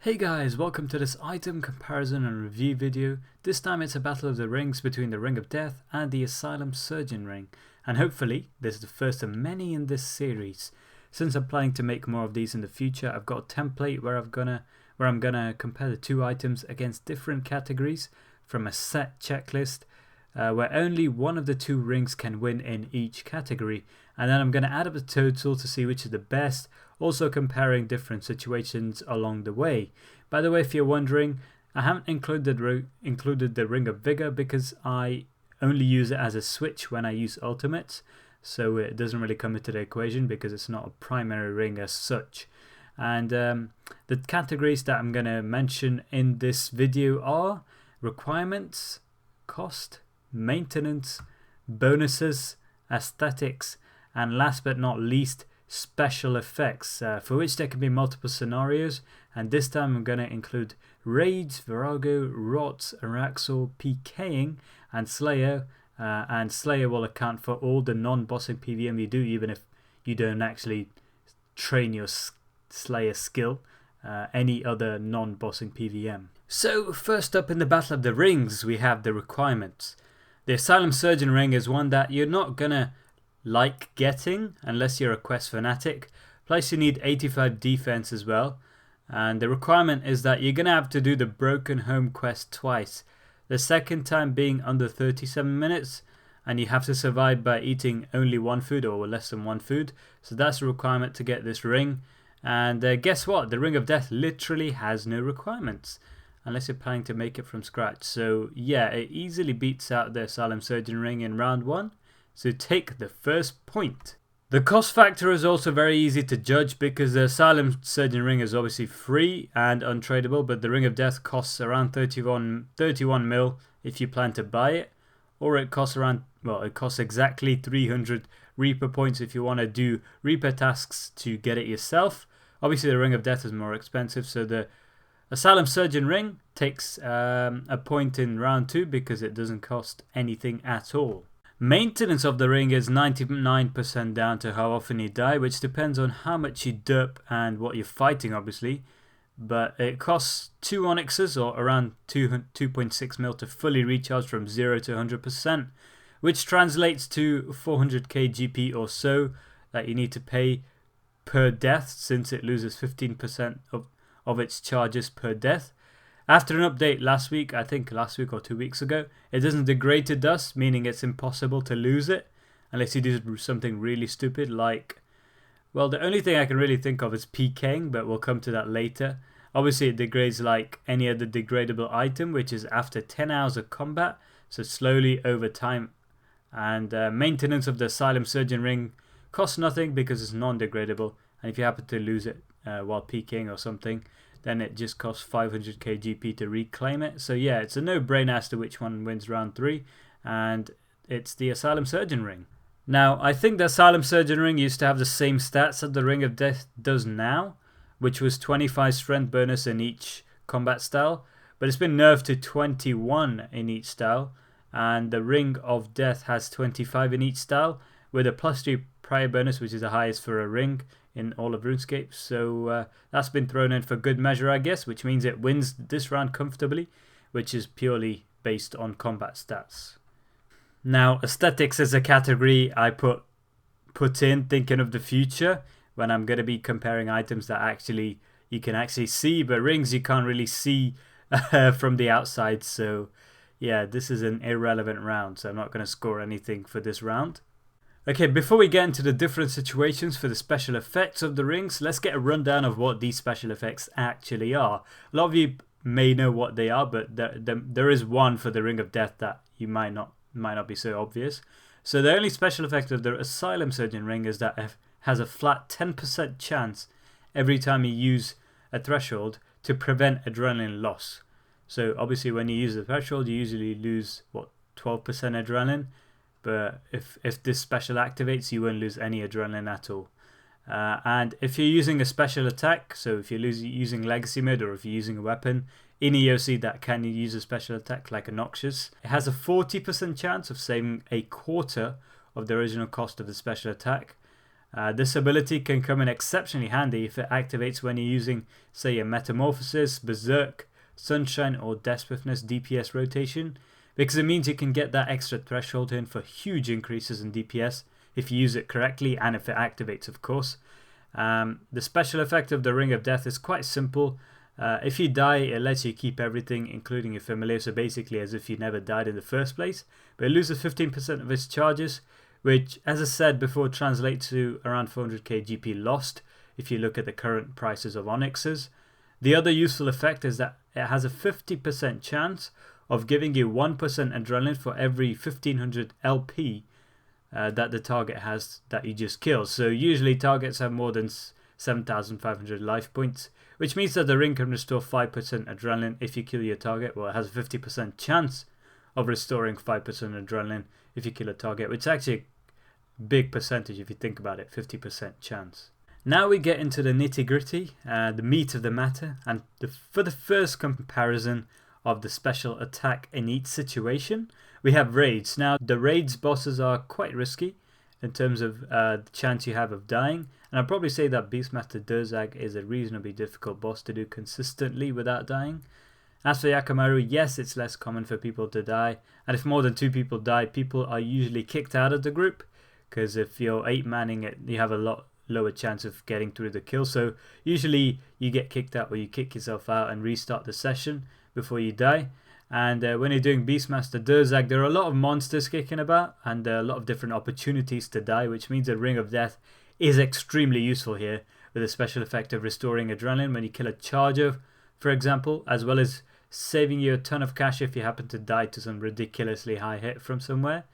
Hey guys, welcome to this item comparison and review video. This time it's a battle of the rings between the Ring of Death and the Asylum Surgeon Ring. And hopefully this is the first of many in this series. Since I'm planning to make more of these in the future, I've got a template where I'm gonna compare the two items against different categories from a set checklist where only one of the two rings can win in each category. And then I'm going to add up the total to see which is the best, also comparing different situations along the way. By the way, if you're wondering, I haven't included the Ring of Vigor because I only use it as a switch when I use ultimates, so it doesn't really come into the equation because it's not a primary ring as such. And the categories that I'm going to mention in this video are requirements, cost, maintenance, bonuses, aesthetics, and last but not least, special effects, for which there can be multiple scenarios. And this time I'm going to include raids, Verago, rots, Araxel, PKing, and Slayer. And Slayer will account for all the non-bossing PVM you do, even if you don't actually train your Slayer skill, any other non-bossing PVM. So first up in the Battle of the Rings, we have the requirements. The Asylum Surgeon Ring is one that you're not gonna like getting unless you're a quest fanatic. Plus you need 85 defense as well. And the requirement is that you're gonna have to do the Broken Home quest twice. The second time being under 37 minutes. And you have to survive by eating only one food or less than one food. So that's a requirement to get this ring. And guess what? The Ring of Death literally has no requirements. Unless you're planning to make it from scratch. So yeah, it easily beats out the Asylum Surgeon Ring in round 1. So take the first point. The cost factor is also very easy to judge because the Asylum Surgeon Ring is obviously free and untradeable, but the Ring of Death costs around 31 mil if you plan to buy it. Or it costs it costs exactly 300 Reaper points if you want to do Reaper tasks to get it yourself. Obviously the Ring of Death is more expensive, so the Asylum Surgeon Ring takes a point in round 2 because it doesn't cost anything at all. Maintenance of the ring is 99% down to how often you die, which depends on how much you derp and what you're fighting obviously. But it costs 2 onyxes or around 2.6 mil to fully recharge from 0 to 100%, which translates to 400k GP or so that you need to pay per death since it loses 15% of its charges per death. After an update last week, I think last week or 2 weeks ago, it doesn't degrade to dust, meaning it's impossible to lose it unless you do something really stupid like, well, the only thing I can really think of is PKing, but we'll come to that later. Obviously it degrades like any other degradable item, which is after 10 hours of combat, so slowly over time. And maintenance of the Asylum Surgeon Ring costs nothing because it's non-degradable, and if you happen to lose it while PKing or something, then it just costs 500k GP to reclaim it. So yeah, it's a no-brainer as to which one wins round 3, and it's the Asylum Surgeon Ring. Now, I think the Asylum Surgeon Ring used to have the same stats that the Ring of Death does now, which was 25 strength bonus in each combat style, but it's been nerfed to 21 in each style, and the Ring of Death has 25 in each style, with a +3 prior bonus, which is the highest for a ring in all of RuneScape. So that's been thrown in for good measure, I guess, which means it wins this round comfortably, which is purely based on combat stats. Now, aesthetics is a category I put in thinking of the future when I'm going to be comparing items that actually you can actually see, but rings you can't really see from the outside. So yeah, this is an irrelevant round, so I'm not going to score anything for this round. Okay, before we get into the different situations for the special effects of the rings, let's get a rundown of what these special effects actually are. A lot of you may know what they are, but there is one for the Ring of Death that you might not be so obvious. So the only special effect of the Asylum Surgeon Ring is that it has a flat 10% chance every time you use a threshold to prevent adrenaline loss. So obviously when you use the threshold, you usually lose, 12% adrenaline. But if this special activates, you won't lose any adrenaline at all. And if you're using a special attack, so if you're using Legacy mode or if you're using a weapon in EOC that can use a special attack like a Noxious, it has a 40% chance of saving a quarter of the original cost of the special attack. This ability can come in exceptionally handy if it activates when you're using, say, a Metamorphosis, Berserk, Sunshine or Death Swiftness DPS rotation, because it means you can get that extra threshold in for huge increases in DPS if you use it correctly and if it activates, of course. The special effect of the Ring of Death is quite simple. If you die, it lets you keep everything, including your familiar, so basically as if you never died in the first place. But it loses 15% of its charges, which, as I said before, translates to around 400k GP lost if you look at the current prices of Onyxes. The other useful effect is that it has a 50% chance of giving you 1% adrenaline for every 1500 LP that the target has that you just killed. So usually targets have more than 7,500 life points, which means that the ring can restore 5% adrenaline if you kill your target. Well, it has a 50% chance of restoring 5% adrenaline if you kill a target, which is actually a big percentage if you think about it, 50% chance. Now we get into the nitty gritty, the meat of the matter, and for the first comparison of the special attack in each situation, we have raids. Now the raids bosses are quite risky in terms of the chance you have of dying, and I'd probably say that Beastmaster Durzag is a reasonably difficult boss to do consistently without dying. As for Yakamaru, yes, it's less common for people to die, and if more than 2 people die, people are usually kicked out of the group, because if you're 8-manning it, you have a lot lower chance of getting through the kill. So usually you get kicked out or you kick yourself out and restart the session before you die. And when you're doing Beastmaster Durzag, there are a lot of monsters kicking about and a lot of different opportunities to die, which means a Ring of Death is extremely useful here, with a special effect of restoring adrenaline when you kill a charger, for example, as well as saving you a ton of cash if you happen to die to some ridiculously high hit from somewhere.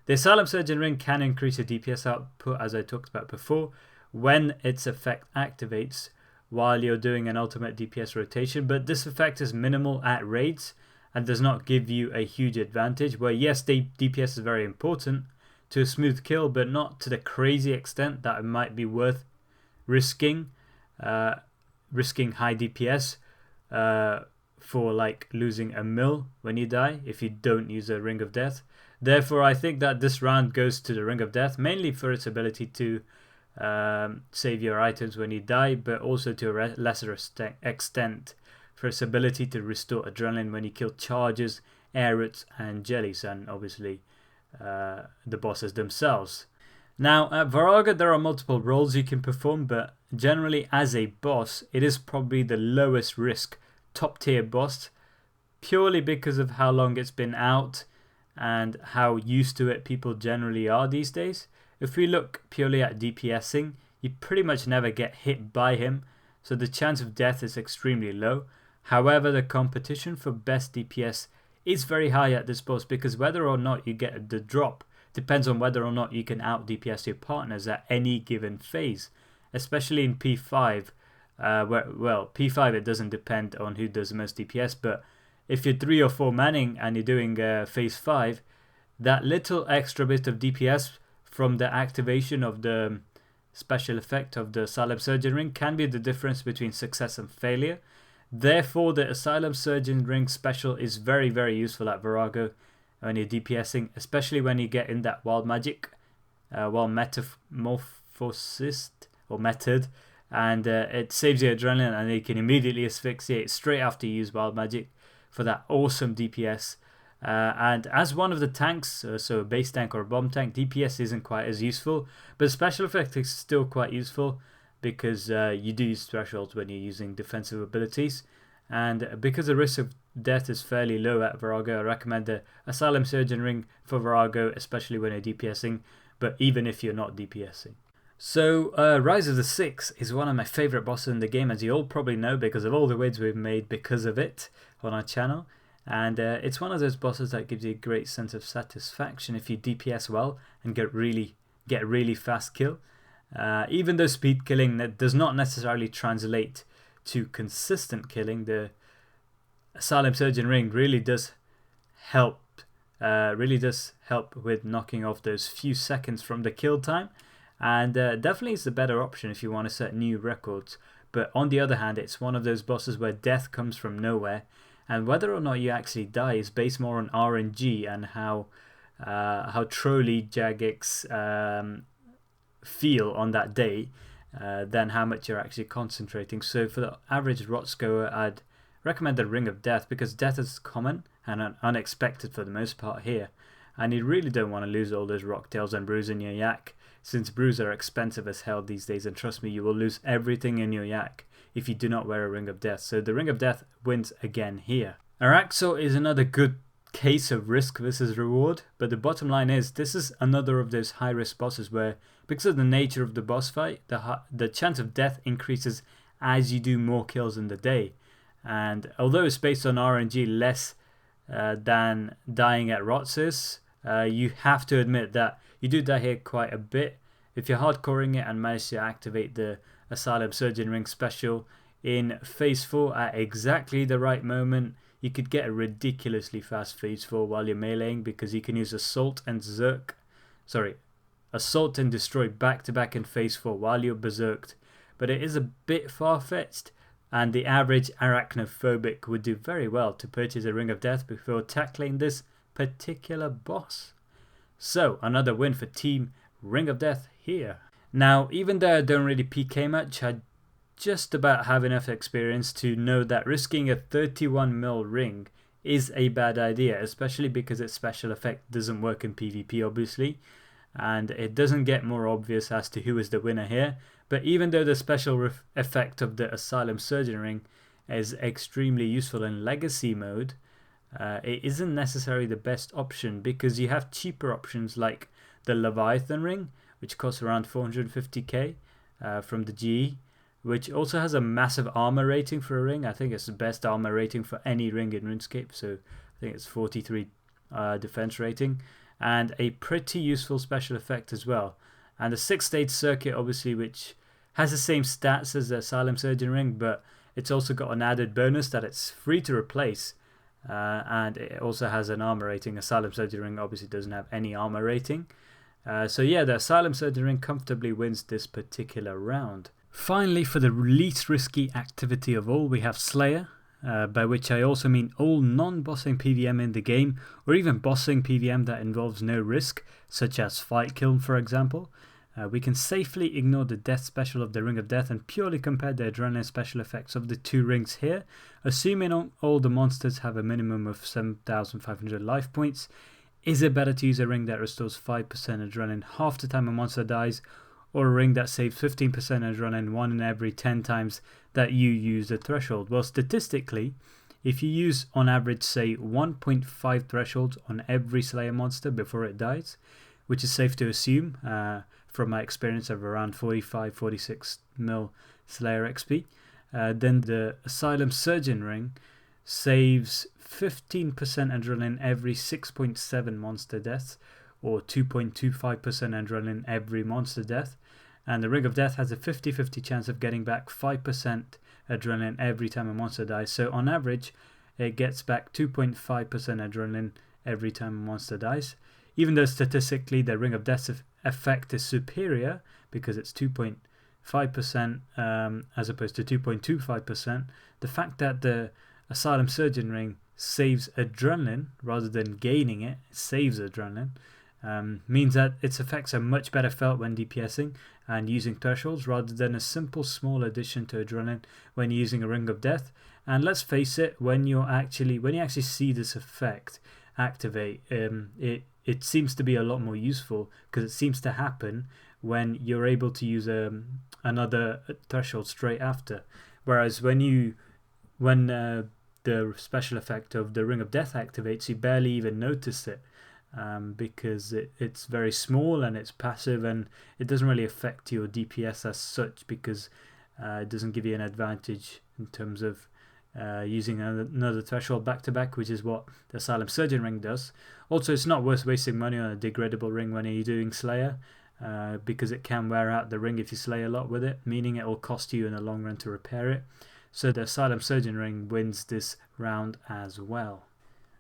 The Asylum Surgeon Ring can increase your DPS output, as I talked about before, when its effect activates while you're doing an ultimate DPS rotation, but this effect is minimal at raids and does not give you a huge advantage, where yes, DPS is very important to a smooth kill, but not to the crazy extent that it might be worth risking high DPS for like losing a mil when you die if you don't use a Ring of Death. Therefore, I think that this round goes to the Ring of Death, mainly for its ability to save your items when you die, but also to a lesser extent for its ability to restore adrenaline when you kill charges, air roots and jellies, and obviously the bosses themselves. Now at Verago there are multiple roles you can perform, but generally as a boss it is probably the lowest risk top tier boss, purely because of how long it's been out and how used to it people generally are these days. If we look purely at DPSing, you pretty much never get hit by him, so the chance of death is extremely low. However, the competition for best DPS is very high at this boss, because whether or not you get the drop depends on whether or not you can out DPS your partners at any given phase, especially in P5, P5 it doesn't depend on who does the most DPS, but if you're 3 or 4 manning and you're doing phase 5, that little extra bit of DPS from the activation of the special effect of the Asylum Surgeon Ring can be the difference between success and failure. Therefore, the Asylum Surgeon Ring special is very, very useful at Verago when you're DPSing, especially when you get in that wild magic, wild metamorphosis or method, and it saves your adrenaline and you can immediately asphyxiate straight after you use wild magic for that awesome DPS. And as one of the tanks, so a base tank or a bomb tank, DPS isn't quite as useful, but special effect is still quite useful, because you do use thresholds when you're using defensive abilities, and because the risk of death is fairly low at Verago, I recommend the Asylum Surgeon Ring for Verago, especially when you're DPSing, but even if you're not DPSing. So Rise of the Six is one of my favourite bosses in the game, as you all probably know, because of all the vids we've made because of it on our channel. And it's one of those bosses that gives you a great sense of satisfaction if you DPS well and get really fast kill. Even though speed killing that does not necessarily translate to consistent killing, the Asylum Surgeon Ring really does help with knocking off those few seconds from the kill time, and definitely is the better option if you want to set new records. But on the other hand, it's one of those bosses where death comes from nowhere, and whether or not you actually die is based more on RNG and how trolly Jagex feel on that day than how much you're actually concentrating. So for the average Rots goer, I'd recommend the Ring of Death, because death is common and unexpected for the most part here, and you really don't want to lose all those rocktails and brews in your yak, since brews are expensive as hell these days, and trust me, you will lose everything in your yak if you do not wear a Ring of Death. So the Ring of Death wins again here. Araxel is another good case of risk versus reward, but the bottom line is this is another of those high risk bosses where, because of the nature of the boss fight, the chance of death increases as you do more kills in the day. And although it's based on RNG less than dying at Rots is, you have to admit that you do die here quite a bit. If you're hardcoring it and manage to activate the Asylum Surgeon Ring special in phase 4 at exactly the right moment, you could get a ridiculously fast phase 4 while you're meleeing, because you can use Assault and Destroy back to back in phase 4 while you're berserked. But it is a bit far-fetched, and the average arachnophobic would do very well to purchase a Ring of Death before tackling this particular boss. So another win for Team Ring of Death here. Now, even though I don't really PK much, I just about have enough experience to know that risking a 31 mil ring is a bad idea, especially because its special effect doesn't work in PvP obviously, and it doesn't get more obvious as to who is the winner here. But even though the special effect of the Asylum Surgeon Ring is extremely useful in Legacy mode, it isn't necessarily the best option, because you have cheaper options like the Leviathan Ring, which costs around 450k from the GE, which also has a massive armor rating for a ring. I think it's the best armor rating for any ring in RuneScape, so I think it's 43 defense rating, and a pretty useful special effect as well. And the 6-stage circuit, obviously, which has the same stats as the Asylum Surgeon Ring, but it's also got an added bonus that it's free to replace, and it also has an armor rating. Asylum Surgeon Ring obviously doesn't have any armor rating. So yeah, the Asylum Surgeon Ring comfortably wins this particular round. Finally, for the least risky activity of all, we have Slayer, by which I also mean all non-bossing PVM in the game, or even bossing PVM that involves no risk, such as Fight Kiln for example. We can safely ignore the death special of the Ring of Death and purely compare the adrenaline special effects of the two rings here, assuming all the monsters have a minimum of 7,500 life points. Is it better to use a ring that restores 5% adrenaline half the time a monster dies, or a ring that saves 15% adrenaline 1 in every 10 times that you use the threshold? Well, statistically, if you use on average say 1.5 thresholds on every Slayer monster before it dies, which is safe to assume from my experience of around 45-46 mil Slayer XP, then the Asylum Surgeon Ring saves 15% adrenaline every 6.7 monster deaths, or 2.25% adrenaline every monster death, and the Ring of Death has a 50-50 chance of getting back 5% adrenaline every time a monster dies. So on average it gets back 2.5% adrenaline every time a monster dies. Even though statistically the Ring of Death effect is superior because it's 2.5% as opposed to 2.25%, the fact that the Asylum Surgeon Ring saves adrenaline rather than gaining it, saves adrenaline, means that its effects are much better felt when DPSing and using thresholds, rather than a simple small addition to adrenaline when using a Ring of Death. And let's face it, when you actually see this effect activate, it seems to be a lot more useful, because it seems to happen when you're able to use another threshold straight after. Whereas when the special effect of the Ring of Death activates, you barely even notice it, because it's very small and it's passive, and it doesn't really affect your DPS as such, because it doesn't give you an advantage in terms of using another threshold back to back, which is what the Asylum Surgeon Ring does. Also, it's not worth wasting money on a degradable ring when you're doing Slayer, because it can wear out the ring if you slay a lot with it, meaning it will cost you in the long run to repair it. So the Asylum Surgeon Ring wins this round as well.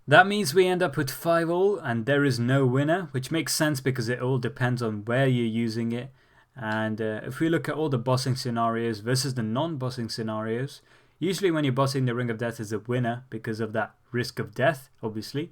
That means we end up with 5-all, and there is no winner, which makes sense because it all depends on where you're using it. And if we look at all the bossing scenarios versus the non-bossing scenarios, usually when you're bossing, the Ring of Death is a winner because of that risk of death, obviously.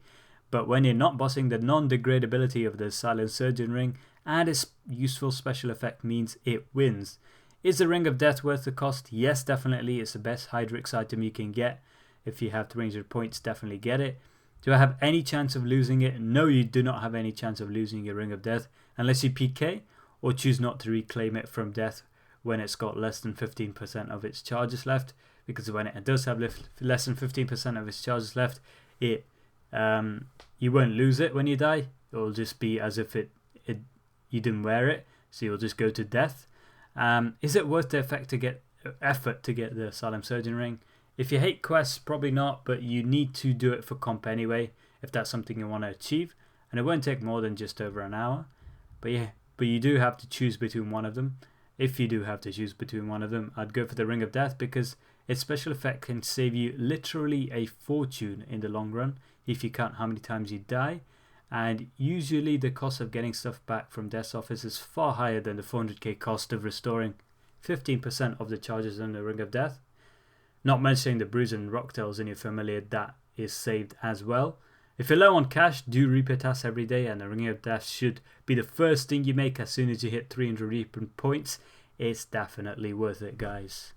But when you're not bossing, the non-degradability of the Asylum Surgeon Ring and its useful special effect means it wins. Is the Ring of Death worth the cost? Yes, definitely. It's the best Hydrix item you can get. If you have 300 points, definitely get it. Do I have any chance of losing it? No, you do not have any chance of losing your Ring of Death unless you PK or choose not to reclaim it from death when it's got less than 15% of its charges left. Because when it does have less than 15% of its charges left, you won't lose it when you die. It will just be as if you didn't wear it, so you'll just go to death. Is it worth the effort to get the Asylum Surgeon Ring? If you hate quests, probably not, but you need to do it for comp anyway, if that's something you want to achieve. And it won't take more than just over an hour. But you do have to choose between one of them. If you do have to choose between one of them, I'd go for the Ring of Death because its special effect can save you literally a fortune in the long run if you count how many times you die. And usually the cost of getting stuff back from Death's Office is far higher than the 400k cost of restoring 15% of the charges in the Ring of Death. Not mentioning the Bruise and Rocktails in your familiar that is saved as well. If you're low on cash, do reaper tasks every day, and the Ring of Death should be the first thing you make as soon as you hit 300 reaper points. It's definitely worth it, guys.